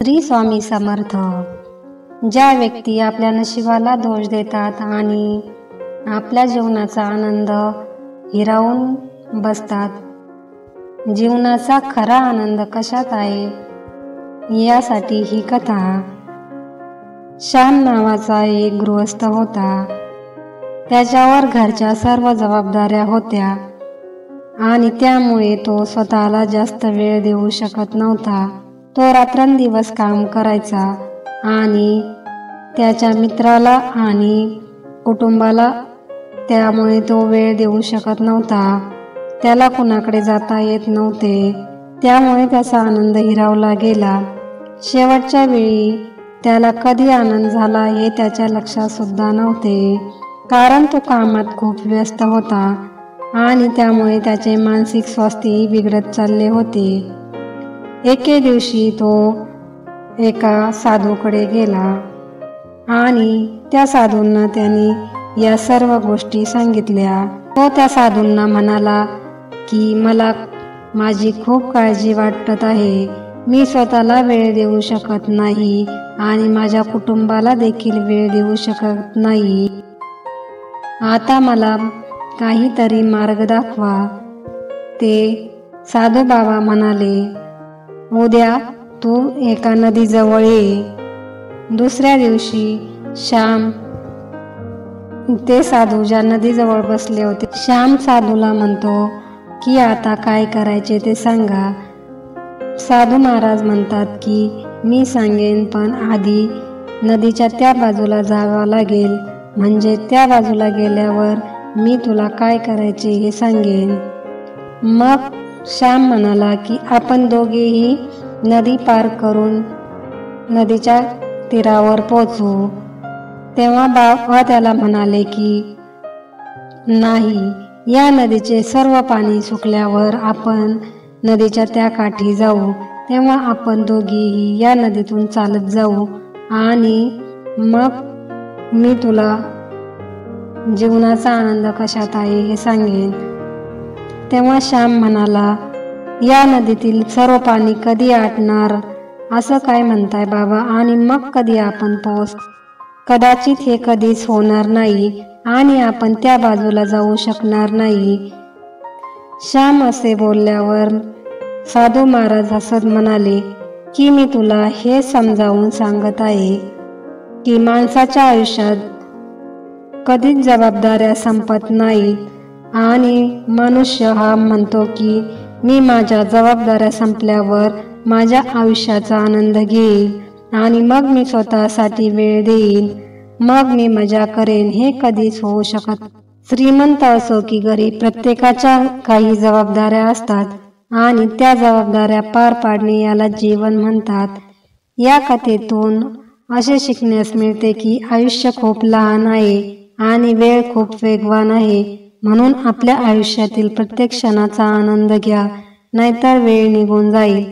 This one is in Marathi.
श्री स्वामी समर्थ। ज्या व्यक्ती आपल्या नशिबाला दोष देतात आणि आपल्या जीवनाचा आनंद हिरावून बसतात, जीवनाचा खरा आनंद कशात आहे यासाठी ही कथा। श्याम नावाचा एक गृहस्थ होता। त्याच्यावर घरच्या सर्व जबाबदाऱ्या होत्या आणि त्यामुळे तो स्वतःला जास्त वेळ देऊ शकत नव्हता। तो रात्रंदिवस काम करायचा आणि त्याच्या मित्राला आणि कुटुंबाला त्यामुळे तो वेळ देऊ शकत नव्हता। त्याला कुणाकडे जाता येत नव्हते, त्यामुळे त्याचा आनंद हिरावला गेला। शेवटच्या वेळी त्याला कधी आनंद झाला हे त्याच्या लक्षात सुद्धा नव्हते, कारण तो कामात खूप व्यस्त होता आणि त्यामुळे त्याचे मानसिक स्वास्थ्यही बिघडत चालले होते। एके दिवशी तो एका साधूकडे गेला आणि त्या साधूंना त्यांनी या सर्व गोष्टी सांगितल्या। तो त्या साधूंना म्हणाला की मला माझी खूप काळजी वाटत आहे, मी स्वतःला वेळ देऊ शकत नाही आणि माझ्या कुटुंबाला देखील वेळ देऊ शकत नाही। आता मला काहीतरी मार्ग दाखवा। ते साधू बाबा म्हणाले, उद्या तू एका नदीजवळ ये। दुसऱ्या दिवशी श्याम ते साधू ज्या नदीजवळ बसले होते, श्याम साधूला म्हणतो की आता काय करायचे ते सांगा। साधू महाराज म्हणतात की मी सांगेन, पण आधी नदीच्या त्या बाजूला जावं लागेल, म्हणजे त्या बाजूला गेल्यावर मी तुला काय करायचे हे सांगेन। मग श्याम म्हणाला की आपण दोघेही नदी पार करून नदीच्या तीरावर पोहोचू। तेव्हा बाबा त्याला म्हणाले की नाही, या नदीचे सर्व पाणी सुकल्यावर आपण नदीच्या त्या काठी जाऊ, तेव्हा आपण दोघेही या नदीतून चालत जाऊ आणि मग मी तुला जीवनाचा आनंद कशात आहे हे सांगेन। तेव्हा श्याम म्हणाला, या नदीतील सर्व पाणी कधी आटणार असं काय म्हणताय बाबा, आणि मग कधी आपण कदाचित हे कधीच होणार नाही आणि आपण त्या बाजूला जाऊ शकणार नाही। श्याम असे बोलल्यावर साधू महाराज हसत म्हणाले की मी तुला हे समजावून सांगत आहे की माणसाच्या आयुष्यात कधीच जबाबदाऱ्या संपत नाहीत आणि मनुष्य हा म्हणतो की मी माझ्या जबाबदाऱ्या संपल्यावर माझ्या आयुष्याचा आनंद घेईन आणि मग मी स्वतःसाठी वेळ देईन, मग मी मजा करेन। हे कधीच होऊ शकत। श्रीमंत असो की गरीब, प्रत्येकाच्या काही जबाबदाऱ्या असतात आणि त्या जबाबदाऱ्या पार पाडणे याला जीवन म्हणतात। या कथेतून असे शिकण्यास मिळते की आयुष्य खूप लहान आहे आणि वेळ खूप वेगवान आहे, म्हणून आपल्या आयुष्यातील प्रत्येक क्षणाचा आनंद घ्या, नाहीतर वेळ निघून जाईल।